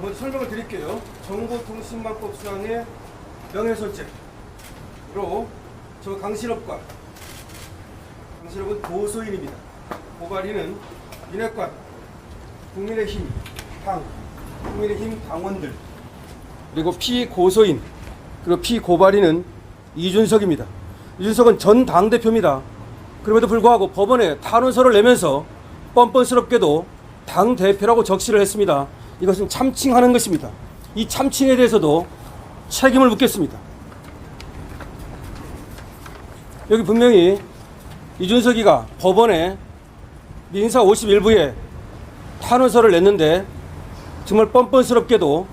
먼저 설명을 드릴게요. 정보통신망법 수상의 명예훼손죄로 저 강신업은 고소인입니다. 고발인은 윤핵관, 국민의힘 당원들, 그리고 피고소인, 그리고 피고발인은 이준석입니다. 이준석은 전 당대표입니다. 그럼에도 불구하고 법원에 탄원서를 내면서 뻔뻔스럽게도 당대표라고 적시를 했습니다. 이것은 참칭하는 것입니다. 이 참칭에 대해서도 책임을 묻겠습니다. 여기 분명히 이준석이가 법원에 민사 51부에 탄원서를 냈는데 정말 뻔뻔스럽게도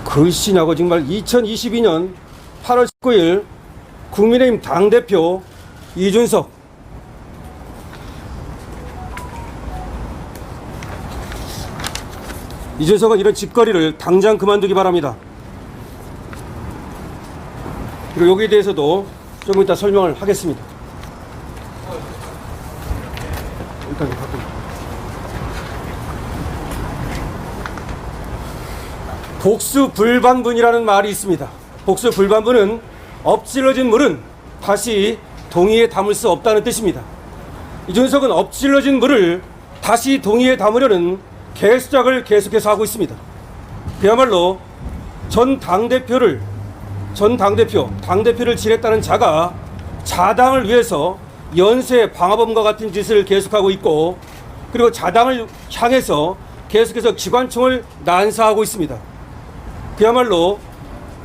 글씨냐고 정말 2022년 8월 19일 국민의힘 당대표 이준석 이준석은 이런 짓거리를 당장 그만두기 바랍니다. 그리고 여기에 대해서도 조금 이따 설명을 하겠습니다. 일단 복수불반분이라는 말이 있습니다. 복수불반분은 엎질러진 물은 다시 동이에 담을 수 없다는 뜻입니다. 이준석은 엎질러진 물을 다시 동이에 담으려는 개수작을 계속해서 하고 있습니다. 그야말로 당대표를 지냈다는 자가 자당을 위해서 연쇄 방화범과 같은 짓을 계속하고 있고, 그리고 자당을 향해서 계속해서 기관총을 난사하고 있습니다. 그야말로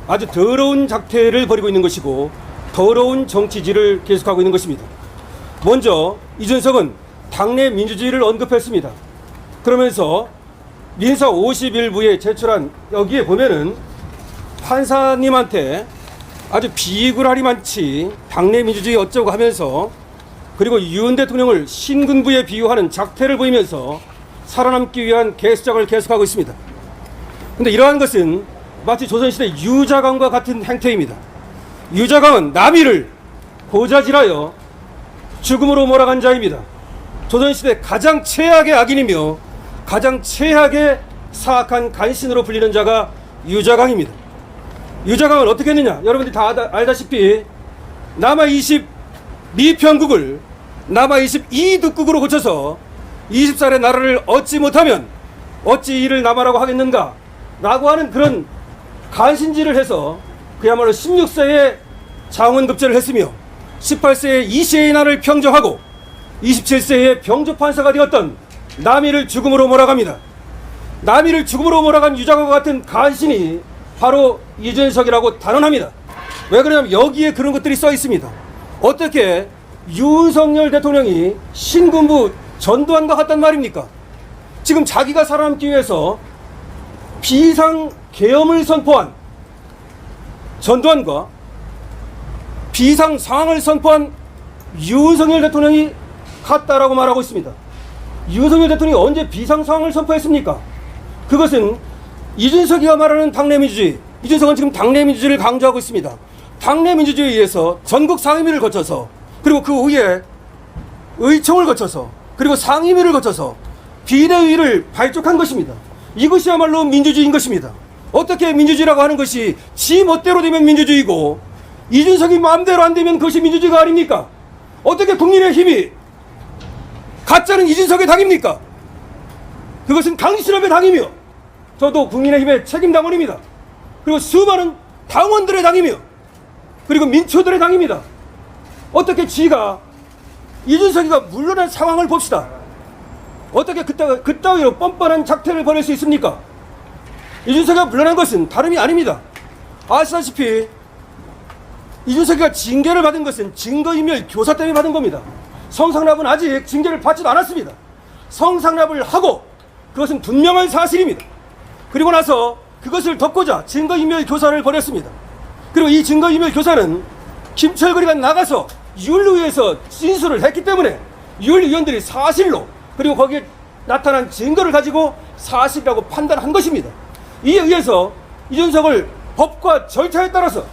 아주 더러운 작태를 벌이고 있는 것이고 더러운 정치질을 계속하고 있는 것입니다. 먼저 이준석은 당내 민주주의를 언급했습니다. 그러면서 민사 51부에 제출한 여기에 보면은 판사님한테 아주 비굴하리만치 당내 민주주의 어쩌고 하면서, 그리고 윤 대통령을 신군부에 비유하는 작태를 보이면서 살아남기 위한 개수작을 계속하고 있습니다. 그런데 이러한 것은 마치 조선시대 유자광과 같은 행태입니다. 유자광은 남이를 고자질하여 죽음으로 몰아간 자입니다. 조선시대 가장 최악의 악인이며 가장 최악의 사악한 간신으로 불리는 자가 유자광입니다. 유자광은 어떻게 했느냐? 여러분들이 다 알다시피 남아20 미평국을 남아20 이득국으로 고쳐서 20살의 나라를 얻지 못하면 어찌 이를 남아라고 하겠는가? 라고 하는 그런 간신질을 해서 그야말로 16세에 장원급제를 했으며 18세에 이시의 난을 평정하고 27세에 병조판사가 되었던 남이를 죽음으로 몰아갑니다. 남이를 죽음으로 몰아간 유자광과 같은 간신이 바로 이준석이라고 단언합니다. 왜 그러냐면 여기에 그런 것들이 써 있습니다. 어떻게 윤석열 대통령이 신군부 전두환과 같단 말입니까? 지금 자기가 살아남기 위해서 비상계엄을 선포한 전두환과 비상상황을 선포한 윤석열 대통령이 같다라고 말하고 있습니다. 윤석열 대통령이 언제 비상상황을 선포했습니까? 그것은 이준석이가 말하는 당내민주주의, 이준석은 지금 당내민주주의를 강조하고 있습니다. 당내민주주의에 의해서 전국 상임위를 거쳐서, 그리고 그 후에 의총을 거쳐서, 그리고 상임위를 거쳐서 비대위를 발족한 것입니다. 이것이야말로 민주주의인 것입니다. 어떻게 민주주의라고 하는 것이 지 멋대로 되면 민주주의고 이준석이 마음대로 안 되면 그것이 민주주의가 아닙니까? 어떻게 국민의힘이 가짜는 이준석의 당입니까? 그것은 강신업의 당이며 저도 국민의힘의 책임당원입니다. 그리고 수많은 당원들의 당이며 그리고 민초들의 당입니다. 어떻게 지가 이준석이가 물러난 상황을 봅시다. 어떻게 그따위로 뻔뻔한 작태를 벌일 수 있습니까? 이준석이가 물러난 것은 다름이 아닙니다. 아시다시피 이준석이가 징계를 받은 것은 증거인멸 교사 때문에 받은 겁니다. 성상납은 아직 징계를 받지도 않았습니다. 성상납을 하고 그것은 분명한 사실입니다. 그리고 나서 그것을 덮고자 증거인멸 교사를 벌였습니다. 그리고 이 증거인멸 교사는 김철거리가 나가서 윤리위에서 진술을 했기 때문에 윤리위원들이 사실로, 그리고 거기에 나타난 증거를 가지고 사실이라고 판단한 것입니다. 이에 의해서 이준석을 법과 절차에 따라서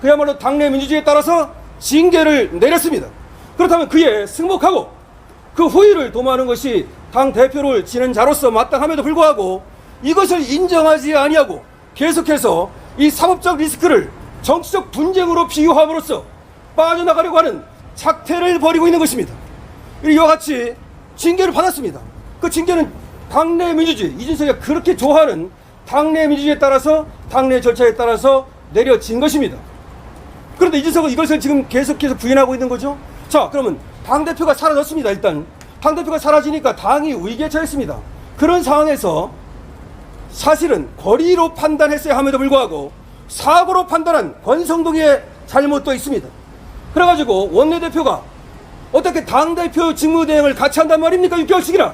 그야말로 당내 민주주의에 따라서 징계를 내렸습니다. 그렇다면 그에 승복하고 그 후위를 도모하는 것이 당대표를 지낸 자로서 마땅함에도 불구하고 이것을 인정하지 아니하고 계속해서 이 사법적 리스크를 정치적 분쟁으로 비유함으로써 빠져나가려고 하는 작태를 벌이고 있는 것입니다. 이와 같이 징계를 받았습니다. 그 징계는 당내 민주주의, 이준석이가 그렇게 좋아하는 당내 민주주의에 따라서 당내 절차에 따라서 내려진 것입니다. 그런데 이준석은 이것을 지금 계속해서 부인하고 있는 거죠. 자, 그러면 당대표가 사라졌습니다. 일단 당대표가 사라지니까 당이 위기에 처했습니다. 그런 상황에서 사실은 거리로 판단했어야 함에도 불구하고 사고로 판단한 권성동의 잘못도 있습니다. 그래가지고 원내대표가 어떻게 당대표 직무대행을 같이 한단 말입니까? 6개월씩이나.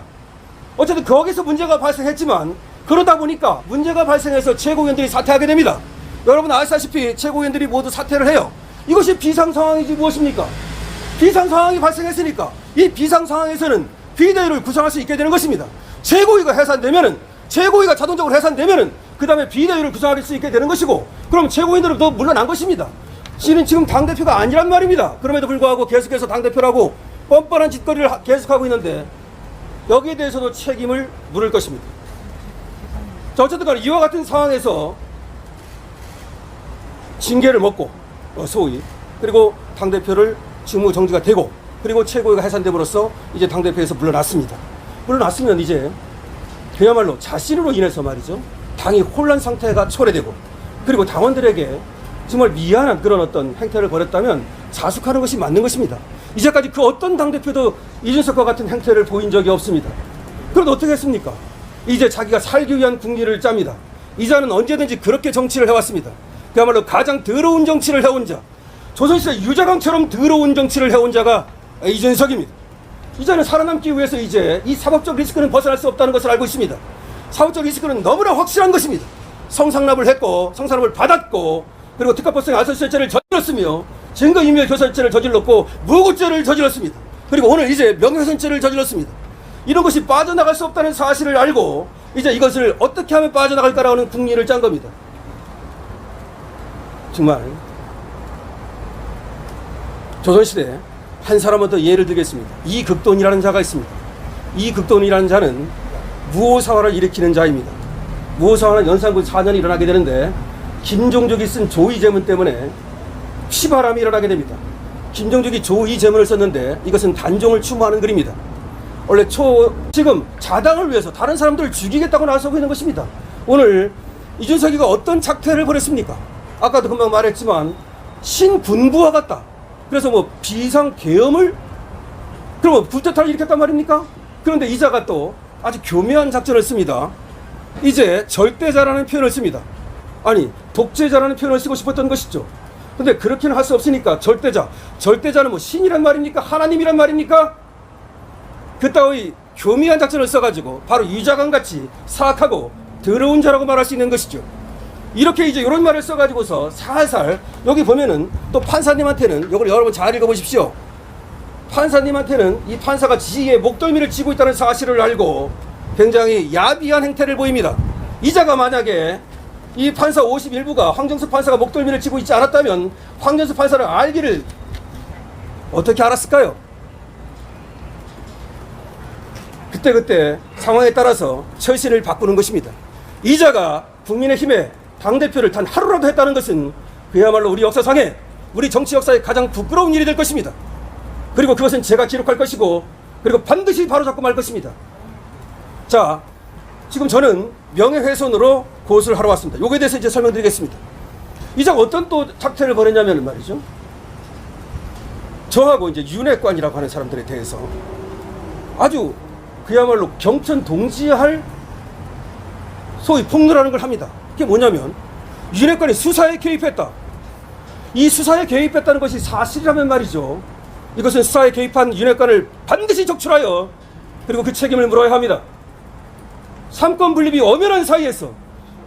어쨌든 거기서 문제가 발생했지만 그러다 보니까 문제가 발생해서 최고위원들이 사퇴하게 됩니다. 여러분 아시다시피 최고위원들이 모두 사퇴를 해요. 이것이 비상상황이지 무엇입니까? 비상상황이 발생했으니까 이 비상상황에서는 비대위를 구성할 수 있게 되는 것입니다. 최고위가 해산되면은, 최고위가 자동적으로 해산되면은 그 다음에 비대위를 구성할 수 있게 되는 것이고, 그럼 최고위원들은 또 물러난 것입니다. 씨는 지금 당대표가 아니란 말입니다. 그럼에도 불구하고 계속해서 당대표라고 뻔뻔한 짓거리를 계속하고 있는데 여기에 대해서도 책임을 물을 것입니다. 자, 어쨌든 간에 이와 같은 상황에서 징계를 먹고 소위, 그리고 당대표를 직무 정지가 되고, 그리고 최고위가 해산됨으로써 이제 당대표에서 물러났습니다. 물러났으면 이제 그야말로 자신으로 인해서 말이죠, 당이 혼란 상태가 초래되고, 그리고 당원들에게 정말 미안한 그런 어떤 행태를 벌였다면 자숙하는 것이 맞는 것입니다. 이제까지 그 어떤 당대표도 이준석과 같은 행태를 보인 적이 없습니다. 그런데 어떻게 했습니까? 이제 자기가 살기 위한 국리를 짭니다. 이자는 언제든지 그렇게 정치를 해왔습니다. 그야말로 가장 더러운 정치를 해온 자, 조선시대 유자강처럼 더러운 정치를 해온 자가 이준석입니다. 이제는 살아남기 위해서 이제 이 사법적 리스크는 벗어날 수 없다는 것을 알고 있습니다. 사법적 리스크는 너무나 확실한 것입니다. 성상납을 했고, 성상납을 받았고, 그리고 특가법상 알선실죄를 저질렀으며 증거인멸교사죄를 저질렀고 무고죄를 저질렀습니다. 그리고 오늘 이제 명예훼손죄를 저질렀습니다. 이런 것이 빠져나갈 수 없다는 사실을 알고 이제 이것을 어떻게 하면 빠져나갈까라는 국리를 짠 겁니다. 정말 조선시대 한 사람은 더 예를 들겠습니다. 이극돈이라는 자가 있습니다. 이극돈이라는 자는 무오사화를 일으키는 자입니다. 무오사화는 연산군 4년이 일어나게 되는데 김종족이 쓴 조의제문 때문에 피바람이 일어나게 됩니다. 김종족이 조의제문을 썼는데 이것은 단종을 추모하는 글입니다. 원래 지금 자당을 위해서 다른 사람들을 죽이겠다고 나서고 있는 것입니다. 오늘 이준석이가 어떤 작태를 벌였습니까? 아까도 금방 말했지만 신군부와 같다. 그래서 뭐 비상계엄을, 그러면 구태타를 일으켰단 말입니까? 그런데 이자가 또 아주 교묘한 작전을 씁니다. 이제 절대자라는 표현을 씁니다. 아니, 독재자라는 표현을 쓰고 싶었던 것이죠. 근데 그렇게는 할 수 없으니까 절대자는 뭐 신이란 말입니까? 하나님이란 말입니까? 그따위 교미한 작전을 써가지고 바로 유자강같이 사악하고 더러운 자라고 말할 수 있는 것이죠. 이렇게 이제 이런 말을 써가지고서 살살, 여기 보면은 또 판사님한테는, 이걸 여러분 잘 읽어보십시오. 판사님한테는 이 판사가 지의 목덜미를 쥐고 있다는 사실을 알고 굉장히 야비한 행태를 보입니다. 이자가 만약에 이 판사 51부가 황정수 판사가 목덜미를 쥐고 있지 않았다면 황정수 판사를 알기를 어떻게 알았을까요? 그때 상황에 따라서 처신을 바꾸는 것입니다. 이자가 국민의힘에 당대표를 단 하루라도 했다는 것은 그야말로 우리 역사상에, 우리 정치 역사에 가장 부끄러운 일이 될 것입니다. 그리고 그것은 제가 기록할 것이고, 그리고 반드시 바로잡고 말 것입니다. 자, 지금 저는 명예훼손으로 고소를 하러 왔습니다. 요거에 대해서 이제 설명드리겠습니다. 이자가 어떤 또 작태를 벌였냐면 말이죠, 저하고 이제 윤핵관이라고 하는 사람들에 대해서 아주 그야말로 경천 동지할 소위 폭로라는 걸 합니다. 그게 뭐냐면 윤핵관이 수사에 개입했다. 이 수사에 개입했다는 것이 사실이라면 말이죠, 이것은 수사에 개입한 윤핵관을 반드시 적출하여 그리고 그 책임을 물어야 합니다. 삼권 분립이 엄연한 사이에서,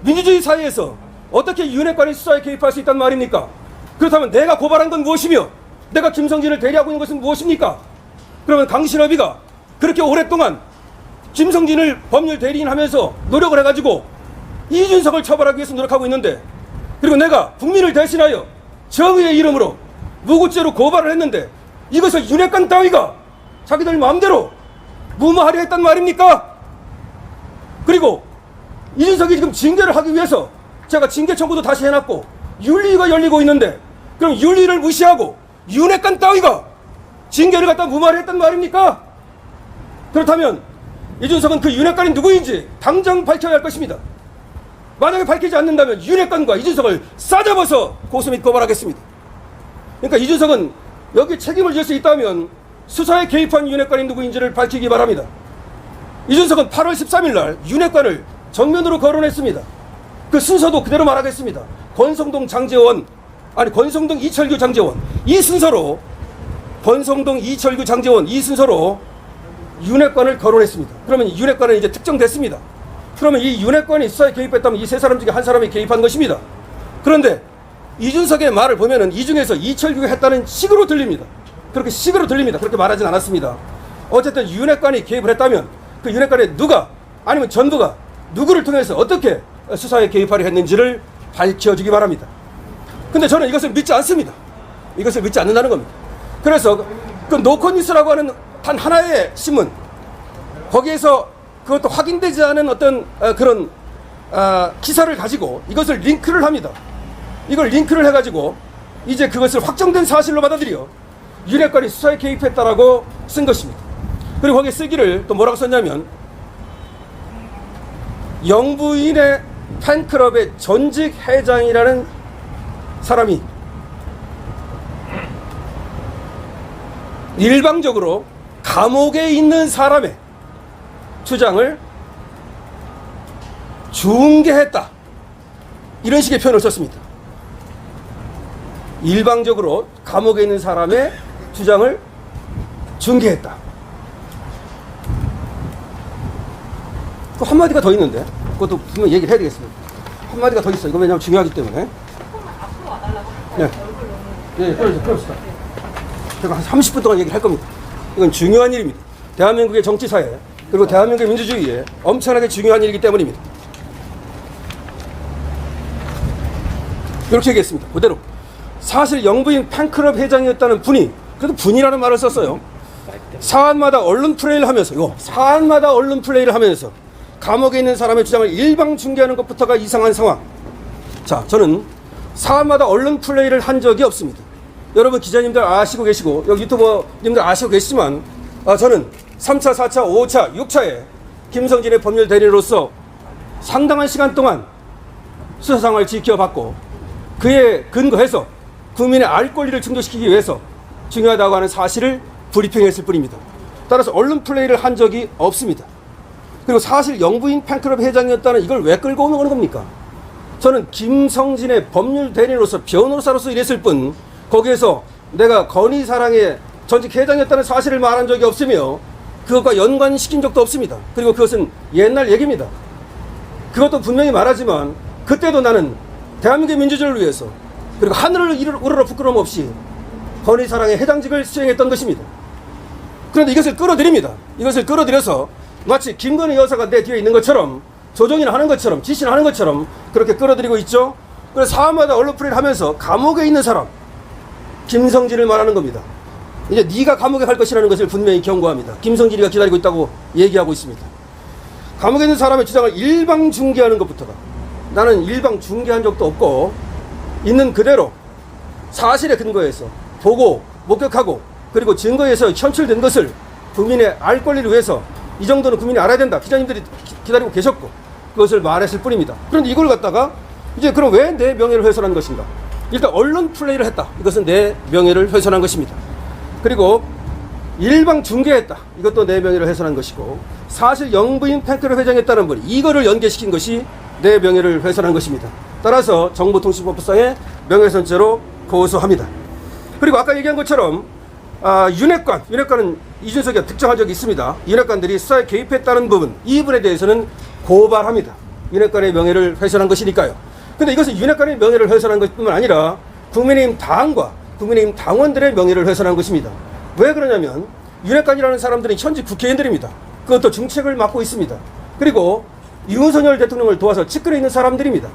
민주주의 사이에서 어떻게 윤핵관이 수사에 개입할 수 있단 말입니까? 그렇다면 내가 고발한 건 무엇이며 내가 김성진을 대리하고 있는 것은 무엇입니까? 그러면 강신업이가 그렇게 오랫동안 김성진을 법률 대리인 하면서 노력을 해가지고 이준석을 처벌하기 위해서 노력하고 있는데, 그리고 내가 국민을 대신하여 정의의 이름으로 무고죄로 고발을 했는데 이것을 윤핵관 따위가 자기들 마음대로 무마하려 했단 말입니까? 그리고 이준석이 지금 징계를 하기 위해서 제가 징계 청구도 다시 해놨고 윤리위가 열리고 있는데, 그럼 윤리를 무시하고 윤핵관 따위가 징계를 갖다 무마하려 했단 말입니까? 그렇다면 이준석은 그 윤핵관이 누구인지 당장 밝혀야 할 것입니다. 만약에 밝히지 않는다면 윤핵관과 이준석을 싸잡아서 고소 및 고발하겠습니다. 그러니까 이준석은 여기 책임을 질 수 있다면 수사에 개입한 윤핵관이 누구인지를 밝히기 바랍니다. 이준석은 8월 13일 날 윤핵관을 정면으로 거론했습니다. 그 순서도 그대로 말하겠습니다. 권성동 장제원, 아니 권성동 이철규 장제원, 이 순서로, 권성동 이철규 장제원 이 순서로 윤핵관을 거론했습니다. 그러면 윤핵관은 이제 특정됐습니다. 그러면 이 윤핵관이 수사에 개입했다면 이 세 사람 중에 한 사람이 개입한 것입니다. 그런데 이준석의 말을 보면은 이 중에서 이철규가 했다는 식으로 들립니다. 그렇게 식으로 들립니다. 그렇게 말하진 않았습니다. 어쨌든 윤핵관이 개입을 했다면 그 윤핵관의 누가, 아니면 전부가 누구를 통해서 어떻게 수사에 개입하려 했는지를 밝혀주기 바랍니다. 근데 저는 이것을 믿지 않습니다. 이것을 믿지 않는다는 겁니다. 그래서 그 노컷뉴스라고 하는 단 하나의 신문, 거기에서 그것도 확인되지 않은 어떤 그런 기사를 가지고 이것을 링크를 합니다. 이걸 링크를 해가지고 이제 그것을 확정된 사실로 받아들여 윤핵관이 수사에 개입했다라고 쓴 것입니다. 그리고 거기에 쓰기를 또 뭐라고 썼냐면, 영부인의 팬클럽의 전직 회장이라는 사람이 일방적으로 감옥에 있는 사람의 주장을 중개했다, 이런 식의 표현을 썼습니다. 일방적으로 감옥에 있는 사람의 주장을 중개했다. 그 한마디가 더 있는데, 그것도 분명히 얘기를 해야 되겠습니다. 한마디가 더 있어. 이거 왜냐면 중요하기 때문에. 조금만 앞으로 와달라고. 네. 네, 그럽시다. 제가 한 30분 동안 얘기를 할 겁니다. 이건 중요한 일입니다. 대한민국의 정치사회, 그리고 대한민국의 민주주의에 엄청나게 중요한 일이기 때문입니다. 이렇게 얘기했습니다. 그대로. 사실 영부인 팬클럽 회장이었다는 분이, 그래도 분이라는 말을 썼어요. 사안마다 언론 플레이를 하면서, 사안마다 언론 플레이를 하면서 감옥에 있는 사람의 주장을 일방 중개하는 것부터가 이상한 상황. 자, 저는 사안마다 언론 플레이를 한 적이 없습니다. 여러분 기자님들 아시고 계시고, 여기 유튜버님들 아시고 계시지만, 저는 3차, 4차, 5차, 6차에 김성진의 법률 대리로서 상당한 시간 동안 수사상을 지켜봤고, 그에 근거해서 국민의 알 권리를 충족시키기 위해서 중요하다고 하는 사실을 브리핑했을 뿐입니다. 따라서 언론 플레이를 한 적이 없습니다. 그리고 사실 영부인 팬클럽 회장이었다는 이걸 왜 끌고 오는 겁니까? 저는 김성진의 법률 대리로서 변호사로서 일했을 뿐, 거기에서 내가 건희사랑의 전직 회장이었다는 사실을 말한 적이 없으며 그것과 연관시킨 적도 없습니다. 그리고 그것은 옛날 얘기입니다. 그것도 분명히 말하지만 그때도 나는 대한민국의 민주주의를 위해서, 그리고 하늘을 우러러 부끄럼 없이 건희사랑의 회장직을 수행했던 것입니다. 그런데 이것을 끌어들입니다. 이것을 끌어들여서 마치 김건희 여사가 내 뒤에 있는 것처럼, 조종이나 하는 것처럼, 지시나 하는 것처럼 그렇게 끌어들이고 있죠. 그래서 사안마다 언론 플레이를 하면서 감옥에 있는 사람, 김성진을 말하는 겁니다. 이제 네가 감옥에 갈 것이라는 것을 분명히 경고합니다. 김성진이가 기다리고 있다고 얘기하고 있습니다. 감옥에 있는 사람의 주장을 일방 중개하는 것부터가, 나는 일방 중개한 적도 없고 있는 그대로 사실에 근거해서 보고 목격하고 그리고 증거에서 현출된 것을 국민의 알 권리를 위해서 이 정도는 국민이 알아야 된다, 기자님들이 기다리고 계셨고 그것을 말했을 뿐입니다. 그런데 이걸 갖다가 이제 그럼 왜 내 명예를 훼손한 것인가? 일단 언론 플레이를 했다, 이것은 내 명예를 훼손한 것입니다. 그리고 일방 중개했다, 이것도 내 명예를 훼손한 것이고, 사실 영부인 팬클럽 회장했다는 분이 이거를 연계시킨 것이 내 명예를 훼손한 것입니다. 따라서 정보통신법상의 명예훼손죄로 고소합니다. 그리고 아까 얘기한 것처럼 윤핵관은 이준석이 특정한 적이 있습니다. 윤핵관들이 수사에 개입했다는 부분, 이 부분에 대해서는 고발합니다. 윤핵관의 명예를 훼손한 것이니까요. 근데 이것은 윤핵관의 명예를 훼손한 것뿐만 아니라 국민의힘 당과 국민의힘 당원들의 명예를 훼손한 것입니다. 왜 그러냐면 윤핵관이라는 사람들은 현직 국회의원들입니다. 그것도 중책을 맡고 있습니다. 그리고 윤석열 대통령을 도와서 측근에 있는 사람들입니다.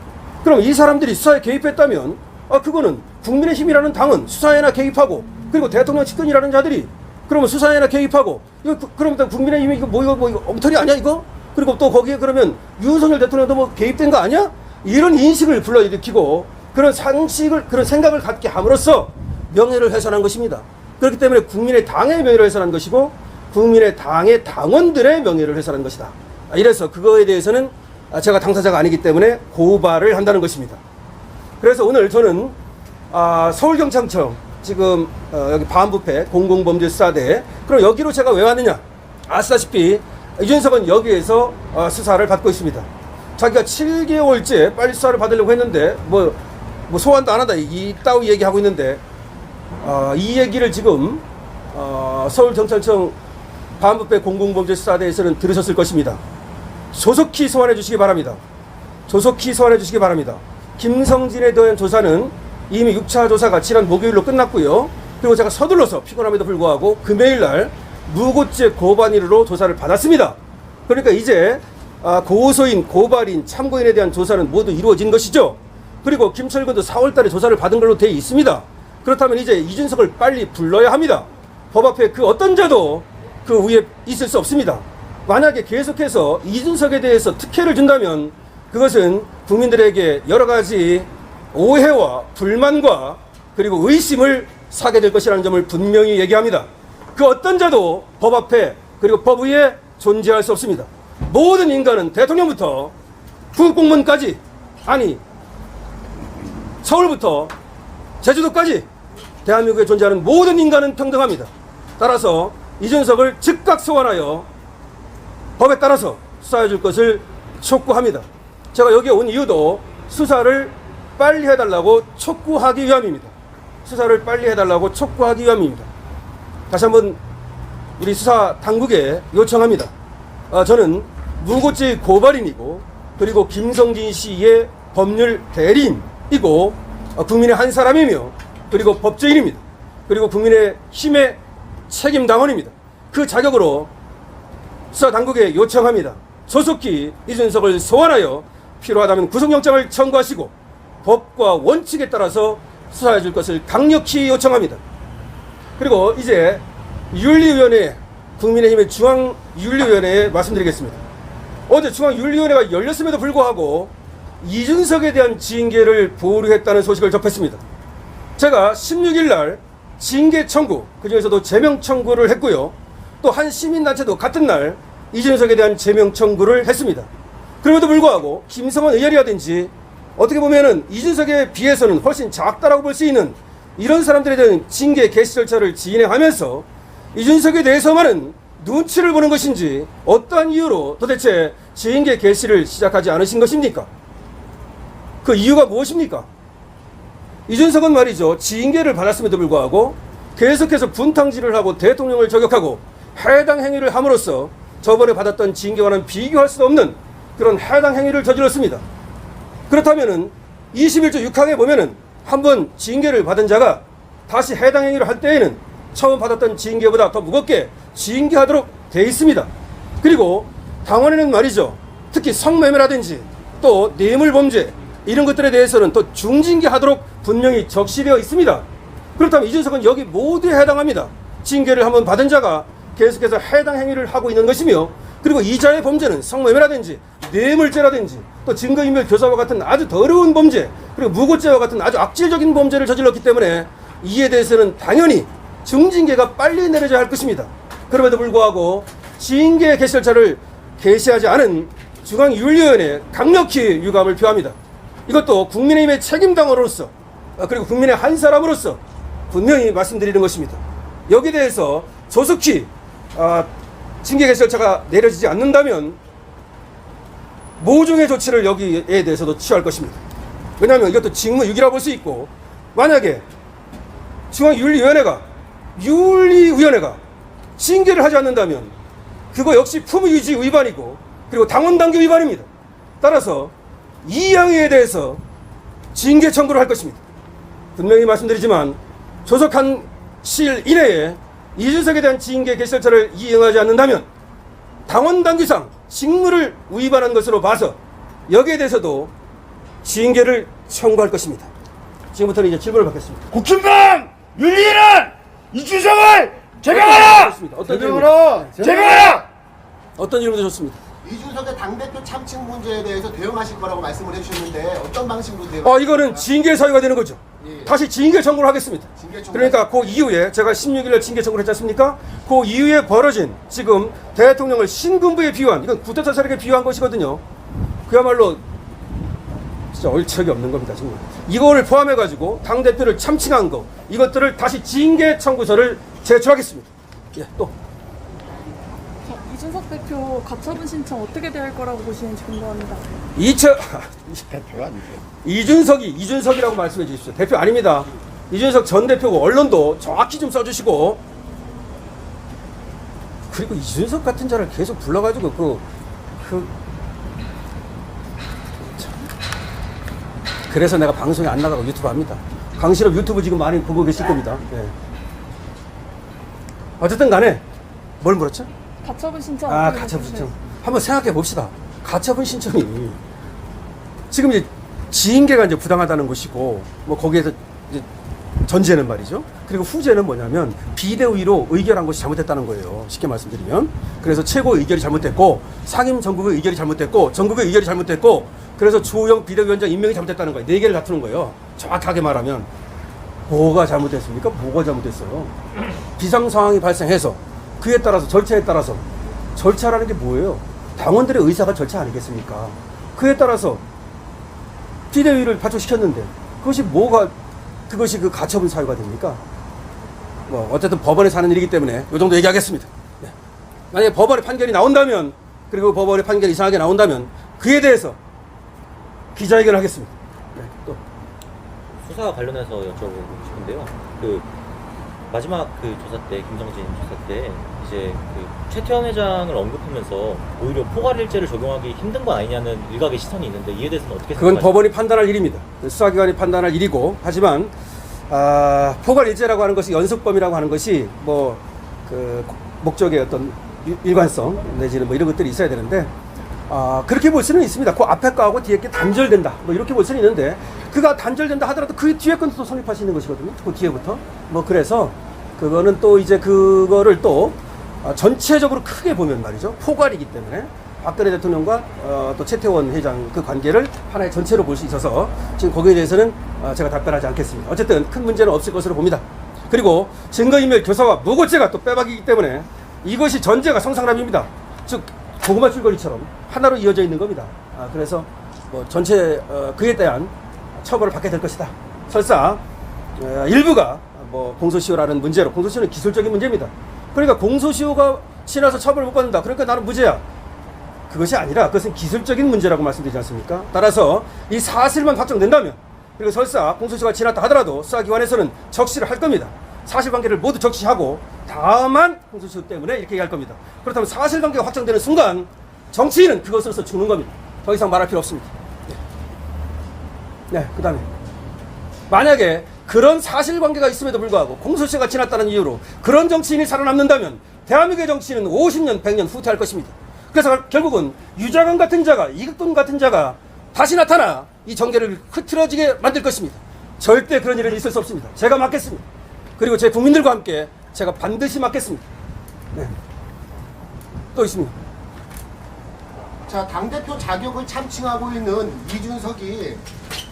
그럼 이 사람들이 수사에 개입했다면 그거는 국민의힘이라는 당은 수사에나 개입하고, 그리고 대통령 측근이라는 자들이 그러면 수사에나 개입하고, 이거 그럼 일단 국민의힘이 이거 뭐 이거 엉터리 아니야 이거? 그리고 또 거기에 그러면 윤석열 대통령도 뭐 개입된 거 아니야? 이런 인식을 불러일으키고 그런 상식을, 그런 생각을 갖게 함으로써 명예를 훼손한 것입니다. 그렇기 때문에 국민의 당의 명예를 훼손한 것이고 국민의 당의 당원들의 명예를 훼손한 것이다. 이래서 그거에 대해서는 제가 당사자가 아니기 때문에 고발을 한다는 것입니다. 그래서 오늘 저는 서울경찰청 지금 여기 반부패 공공범죄수사대, 그럼 여기로 제가 왜 왔느냐? 아시다시피 이준석은 여기에서 수사를 받고 있습니다. 자기가 7개월째 빨리 수사를 받으려고 했는데 뭐 소환도 안 하다 이따위 얘기하고 있는데 이 얘기를 지금 서울경찰청 반부패 공공범죄수사대에서는 들으셨을 것입니다. 조속히 소환해 주시기 바랍니다. 조속히 소환해 주시기 바랍니다. 김성진에 대한 조사는 이미 6차 조사가 지난 목요일로 끝났고요. 그리고 제가 서둘러서 피곤함에도 불구하고 금요일날 무고죄 고발인으로 조사를 받았습니다. 그러니까 이제 고소인, 고발인, 참고인에 대한 조사는 모두 이루어진 것이죠. 그리고 김철근도 4월달에 조사를 받은 걸로 되어 있습니다. 그렇다면 이제 이준석을 빨리 불러야 합니다. 법 앞에 그 어떤 자도 그 위에 있을 수 없습니다. 만약에 계속해서 이준석에 대해서 특혜를 준다면 그것은 국민들에게 여러 가지 오해와 불만과 그리고 의심을 사게 될 것이라는 점을 분명히 얘기합니다. 그 어떤 자도 법 앞에 그리고 법 위에 존재할 수 없습니다. 모든 인간은 대통령부터 국공무원까지, 아니 서울부터 제주도까지 대한민국에 존재하는 모든 인간은 평등합니다. 따라서 이준석을 즉각 소환하여 법에 따라서 수사해 줄 것을 촉구합니다. 제가 여기에 온 이유도 수사를 빨리 해달라고 촉구하기 위함입니다. 수사를 빨리 해달라고 촉구하기 위함입니다. 다시 한번 우리 수사 당국에 요청합니다. 저는 무고죄 고발인이고 그리고 김성진 씨의 법률 대리인이고 국민의 한 사람이며 그리고 법조인입니다. 그리고 국민의 힘의 책임 당원입니다. 그 자격으로 수사 당국에 요청합니다. 조속히 이준석을 소환하여 필요하다면 구속영장을 청구하시고 법과 원칙에 따라서 수사해 줄 것을 강력히 요청합니다. 그리고 이제 윤리위원회, 국민의힘의 중앙윤리위원회에 말씀드리겠습니다. 어제 중앙윤리위원회가 열렸음에도 불구하고 이준석에 대한 징계를 보류했다는 소식을 접했습니다. 제가 16일 날 징계 청구, 그중에서도 제명 청구를 했고요. 또 한 시민단체도 같은 날 이준석에 대한 제명 청구를 했습니다. 그럼에도 불구하고 김성원 의원이라든지 어떻게 보면은 이준석에 비해서는 훨씬 작다라고 볼 수 있는 이런 사람들에 대한 징계 개시 절차를 진행하면서 이준석에 대해서만은 눈치를 보는 것인지 어떠한 이유로 도대체 징계 개시를 시작하지 않으신 것입니까? 그 이유가 무엇입니까? 이준석은 말이죠, 징계를 받았음에도 불구하고 계속해서 분탕질을 하고 대통령을 저격하고 해당 행위를 함으로써 저번에 받았던 징계와는 비교할 수 없는 그런 해당 행위를 저질렀습니다. 그렇다면은 21조 6항에 보면은 한번 징계를 받은 자가 다시 해당 행위를 할 때에는 처음 받았던 징계보다 더 무겁게 징계하도록 되어 있습니다. 그리고 당원에는 말이죠, 특히 성매매라든지 또 뇌물범죄 이런 것들에 대해서는 더 중징계하도록 분명히 적시되어 있습니다. 그렇다면 이준석은 여기 모두에 해당합니다. 징계를 한번 받은 자가 계속해서 해당 행위를 하고 있는 것이며, 그리고 이자의 범죄는 성매매라든지 뇌물죄라든지 또 증거인멸 교사와 같은 아주 더러운 범죄, 그리고 무고죄와 같은 아주 악질적인 범죄를 저질렀기 때문에 이에 대해서는 당연히 중징계가 빨리 내려져야 할 것입니다. 그럼에도 불구하고 징계 개시 절차를 개시하지 않은 중앙윤리위원회에 강력히 유감을 표합니다. 이것도 국민의힘의 책임당원으로서 그리고 국민의 한 사람으로서 분명히 말씀드리는 것입니다. 여기에 대해서 조속히 징계 개시 절차가 내려지지 않는다면 모종의 조치를 여기에 대해서도 취할 것입니다. 왜냐하면 이것도 직무유기라고 볼 수 있고, 만약에 중앙윤리위원회가 징계를 하지 않는다면 그거 역시 품위유지 위반이고 그리고 당원당규 위반입니다. 따라서 이 행위에 대해서 징계 청구를 할 것입니다. 분명히 말씀드리지만 조속한 시일 이내에 이준석에 대한 징계 개시 절차를 이행하지 않는다면 당원당규상 직무를 위반한 것으로 봐서 여기에 대해서도 징계를 청구할 것입니다. 지금부터는 이제 질문을 받겠습니다. 국힘당 윤리위는 이준석을 제명하라! 어떤 제명하라! 제명하라! 어떤 이유로 좋습니다. 이준석의 당대표 참칭 문제에 대해서 대응하실 거라고 말씀을 해주셨는데 어떤 방식으로 대응? 이거는 징계 사유가 되는 거죠. 예. 다시 징계 청구를 하겠습니다. 징계 청구. 그러니까 그 이후에 제가 16일에 징계 청구를 했지 않습니까? 그 이후에 벌어진 지금 대통령을 신군부에 비유한, 이건 쿠데타 세력에 비유한 것이거든요. 그야말로 진짜 얼척이 없는 겁니다, 정말. 이거를 포함해가지고 당대표를 참칭한 거, 이것들을 다시 징계 청구서를 제출하겠습니다. 예, 또. 자, 이준석 대표 가처분 신청 어떻게 대할 거라고 보시는지 궁금합니다. 대표가 아니죠. 이준석이라고 말씀해 주십시오. 대표 아닙니다. 이준석 전 대표고 언론도 정확히 좀 써주시고, 그리고 이준석 같은 자를 계속 불러가지고 그래서 내가 방송에 안 나가고 유튜브 합니다. 강실업 유튜브 지금 많이 보고 계실 겁니다. 예. 어쨌든 간에 뭘 물었죠? 가처분 신청. 가처분 신청. 한번 생각해 봅시다. 가처분 신청이 지금 이제 징계가 이제 부당하다는 것이고, 뭐 거기에서 이제 전제는 말이죠. 그리고 후제는 뭐냐면 비대위로 의결한 것이 잘못됐다는 거예요. 쉽게 말씀드리면. 그래서 최고 의결이 잘못됐고, 상임 전국의 의결이 잘못됐고, 전국의 의결이 잘못됐고, 그래서 주호영 비대위원장 임명이 잘못됐다는 거예요. 네 개를 다투는 거예요. 정확하게 말하면 뭐가 잘못됐습니까? 뭐가 잘못됐어요? 비상 상황이 발생해서 그에 따라서 절차에 따라서, 절차라는 게 뭐예요? 당원들의 의사가 절차 아니겠습니까? 그에 따라서 비대위를 발족시켰는데 그것이 그 가처분 사유가 됩니까? 뭐 어쨌든 법원에 사는 일이기 때문에 이 정도 얘기하겠습니다. 네. 만약에 법원의 판결이 나온다면, 그리고 법원의 판결이 이상하게 나온다면 그에 대해서 기자회견을 하겠습니다. 네, 또. 수사 관련해서 여쭤보고 싶은데요. 그 마지막 그 조사 때, 김성진 조사 때 이제 그 최태원 회장을 언급하면서 오히려 포괄일제를 적용하기 힘든 거 아니냐는 일각의 시선이 있는데, 이에 대해서는 어떻게 그건 생각하십니까? 법원이 판단할 일입니다. 수사기관이 판단할 일이고, 하지만 포괄일제라고 하는 것이, 연속범이라고 하는 것이 뭐 그 목적의 어떤 일관성 내지는 뭐 이런 것들이 있어야 되는데, 그렇게 볼 수는 있습니다. 그 앞에 거하고 뒤에 게 단절된다, 뭐 이렇게 볼 수는 있는데, 그가 단절된다 하더라도 그 뒤에 건도 성립할 수 있는 것이거든요. 그 뒤에부터. 뭐 그래서 그거는 또 이제 그거를 또 전체적으로 크게 보면 말이죠. 포괄이기 때문에 박근혜 대통령과 또 최태원 회장 그 관계를 하나의 전체로 볼 수 있어서 지금 거기에 대해서는 제가 답변하지 않겠습니다. 어쨌든 큰 문제는 없을 것으로 봅니다. 그리고 증거인멸 교사와 무고죄가 또 빼박이기 때문에 이것이 전제가 성상납입니다. 즉 고구마 줄거리처럼 하나로 이어져 있는 겁니다. 그래서 뭐 전체 그에 대한 처벌을 받게 될 것이다. 설사 일부가 뭐 공소시효라는 문제로, 공소시효는 기술적인 문제입니다. 그러니까 공소시효가 지나서 처벌을 못 받는다, 그러니까 나는 무죄야, 그것이 아니라 그것은 기술적인 문제라고 말씀드리지 않습니까? 따라서 이 사실만 확정된다면, 그리고 설사 공소시효가 지났다 하더라도 수사기관에서는 적시를 할 겁니다. 사실관계를 모두 적시하고 다만 공소시효 때문에 이렇게 얘기할 겁니다. 그렇다면 사실관계가 확정되는 순간 정치인은 그것으로서 죽는 겁니다. 더 이상 말할 필요 없습니다. 네, 그 다음에 만약에 그런 사실관계가 있음에도 불구하고 공소시효가 지났다는 이유로 그런 정치인이 살아남는다면 대한민국의 정치인은 50년, 100년 후퇴할 것입니다. 그래서 결국은 유자관 같은 자가, 이극돈 같은 자가 다시 나타나 이 정계를 흐트러지게 만들 것입니다. 절대 그런 일은 있을 수 없습니다. 제가 맡겠습니다. 그리고 제 국민들과 함께 제가 반드시 맡겠습니다. 네. 또 있습니다. 자, 당대표 자격을 참칭하고 있는 이준석이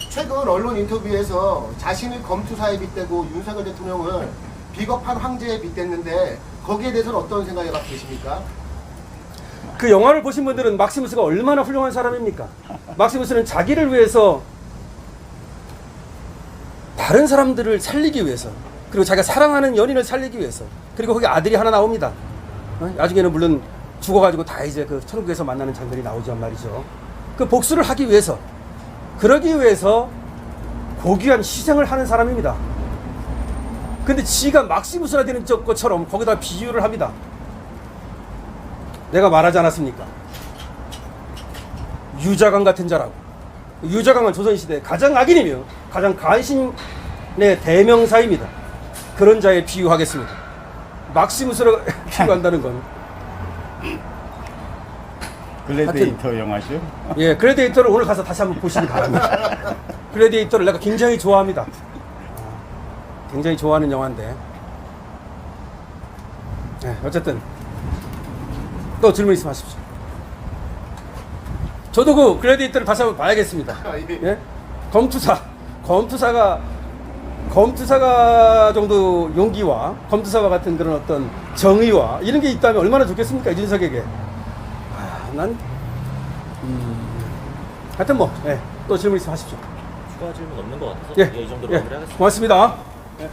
최근 언론 인터뷰에서 자신을 검투사에 빗대고 윤석열 대통령을 비겁한 황제에 빗댔는데 거기에 대해서는 어떤 생각이 갖고 계십니까? 그 영화를 보신 분들은 막시무스가 얼마나 훌륭한 사람입니까? 막시무스는 자기를 위해서, 다른 사람들을 살리기 위해서, 그리고 자기가 사랑하는 연인을 살리기 위해서, 그리고 거기 아들이 하나 나옵니다. 나중에는 물론 죽어가지고 다 이제 그 천국에서 만나는 장면이 나오지만 말이죠. 그 복수를 하기 위해서, 그러기 위해서 고귀한 희생을 하는 사람입니다. 근데 지가 막시무스나 되는 것처럼 거기다 비유를 합니다. 내가 말하지 않았습니까? 유자강 같은 자라고. 유자강은 조선시대 가장 악인이며 가장 간신의 대명사입니다. 그런 자에 비유하겠습니다. 막시무스로 비유한다는 건. 글래디에이터 영화죠? 예, 글래디에이터를 오늘 가서 다시 한번 보시기 바랍니다. 글래디에이터를 내가 굉장히 좋아합니다. 굉장히 좋아하는 영화인데. 네, 어쨌든 또 질문 있으면 하십시오. 저도 그 글래디에이터를 다시 한번 봐야겠습니다. 예? 검투사가 정도 용기와 검투사와 같은 그런 어떤 정의와 이런 게 있다면 얼마나 좋겠습니까, 이준석에게. 하여튼 뭐, 또 질문 있으면 하십시오. 추가 질문 없는 것 같아서 예, 이 정도로 예, 마무리하겠습니다. 고맙습니다. 예.